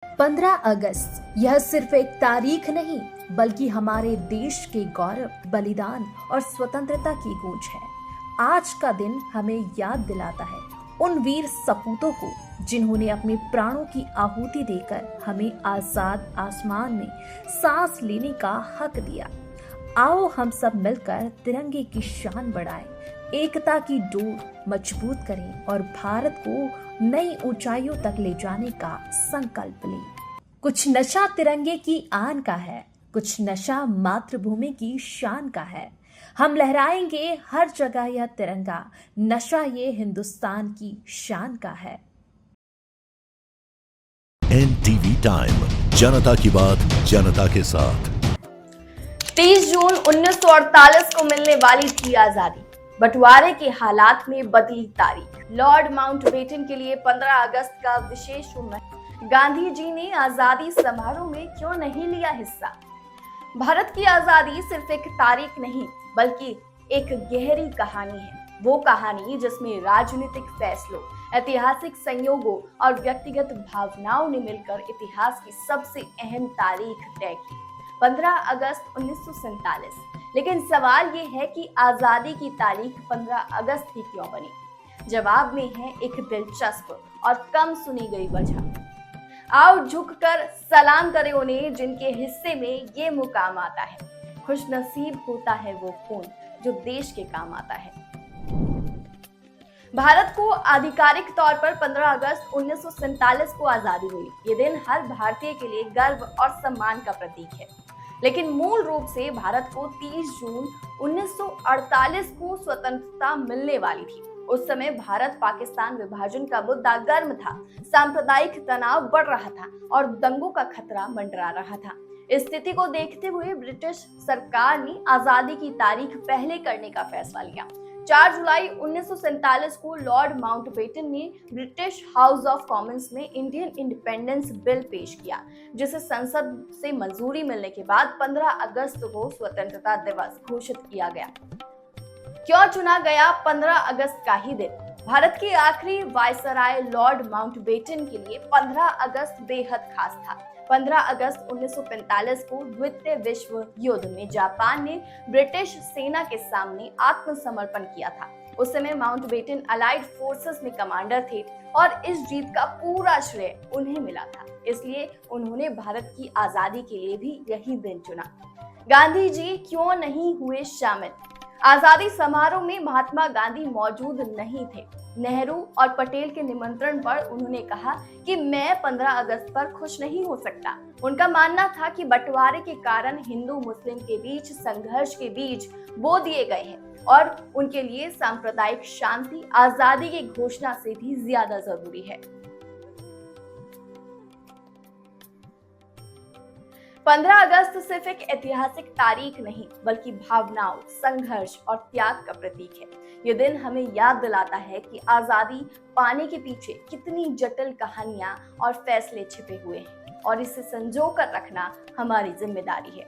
15 अगस्त यह सिर्फ एक तारीख नहीं बल्कि हमारे देश के गौरव, बलिदान और स्वतंत्रता की गूंज है। आज का दिन हमें याद दिलाता है उन वीर सपूतों को जिन्होंने अपने प्राणों की आहुति देकर हमें आजाद आसमान में सांस लेने का हक दिया। आओ हम सब मिलकर तिरंगे की शान बढ़ाएं, एकता की डोर मजबूत करें और भारत को नई ऊंचाइयों तक ले जाने का संकल्प लें। कुछ नशा तिरंगे की आन का है, कुछ नशा मातृभूमि की शान का है। हम लहराएंगे हर जगह यह तिरंगा, नशा ये हिंदुस्तान की शान का है। NTV टाइम, जनता की बात जनता के साथ। 30 जून 1948 को मिलने वाली थी आजादी। बंटवारे के हालात में बदली तारीख। लॉर्ड माउंटबेटन के लिए 15 अगस्त का विशेष महत्व। गांधी जी ने आजादी समारोह में क्यों नहीं लिया हिस्सा? भारत की आजादी सिर्फ एक तारीख नहीं बल्कि एक गहरी कहानी है। वो कहानी जिसमें राजनीतिक फैसलों, ऐतिहासिक संयोगों और व्यक्तिगत भावनाओं ने मिलकर इतिहास की सबसे अहम तारीख तय की, 15 अगस्त 1947। लेकिन सवाल ये है कि आजादी की तारीख 15 अगस्त ही क्यों बनी? जवाब में है एक दिलचस्प और कम सुनी गई वजह। आओ झुककर सलाम करें उन्हें जिनके हिस्से में ये मुकाम आता है। खुशनसीब होता है वो खून जो देश के काम आता है। भारत को आधिकारिक तौर पर 15 अगस्त 1947 को आजादी मिली। ये दिन हर भारतीय के लिए गर्व और सम्मान का प्रतीक है। लेकिन मूल रूप से भारत को 30 जून 1948 को स्वतंत्रता मिलने वाली थी। उस समय भारत पाकिस्तान विभाजन का मुद्दा गर्म था, सांप्रदायिक तनाव बढ़ रहा था और दंगों का खतरा मंडरा रहा था। इस स्थिति को देखते हुए ब्रिटिश सरकार ने आजादी की तारीख पहले करने का फैसला लिया। 4 जुलाई 1947 को लॉर्ड माउंटबेटन ने ब्रिटिश हाउस ऑफ कॉमन्स में इंडियन इंडिपेंडेंस बिल पेश किया, जिसे संसद से मंजूरी मिलने के बाद 15 अगस्त को स्वतंत्रता दिवस घोषित किया गया। क्यों चुना गया 15 अगस्त का ही दिन? भारत के आखिरी वायसराय लॉर्ड माउंटबेटन के लिए 15 अगस्त बेहद खास था। 15 अगस्त 1945 को द्वितीय विश्व युद्ध में जापान ने ब्रिटिश सेना के सामने आत्मसमर्पण किया था। उस समय माउंटबेटन अलाइड फोर्सेस में कमांडर थे और इस जीत का पूरा श्रेय उन्हें मिला था। इसलिए उन्होंने भारत की आजादी के लिए भी यही दिन चुना। गांधी जी क्यों नहीं हुए शामिल? आजादी समारोह में महात्मा गांधी मौजूद नहीं थे। नेहरू और पटेल के निमंत्रण पर उन्होंने कहा कि मैं 15 अगस्त पर खुश नहीं हो सकता। उनका मानना था कि बंटवारे के कारण हिंदू मुस्लिम के बीच संघर्ष के बीज बो दिए गए हैं और उनके लिए सांप्रदायिक शांति आजादी की घोषणा से भी ज्यादा जरूरी है। 15 अगस्त सिर्फ एक ऐतिहासिक तारीख नहीं बल्कि भावनाओं, संघर्ष और त्याग का प्रतीक है। ये दिन हमें याद दिलाता है कि आजादी पाने के पीछे कितनी जटिल कहानियां और फैसले छिपे हुए हैं और इसे संजो कर रखना हमारी जिम्मेदारी है।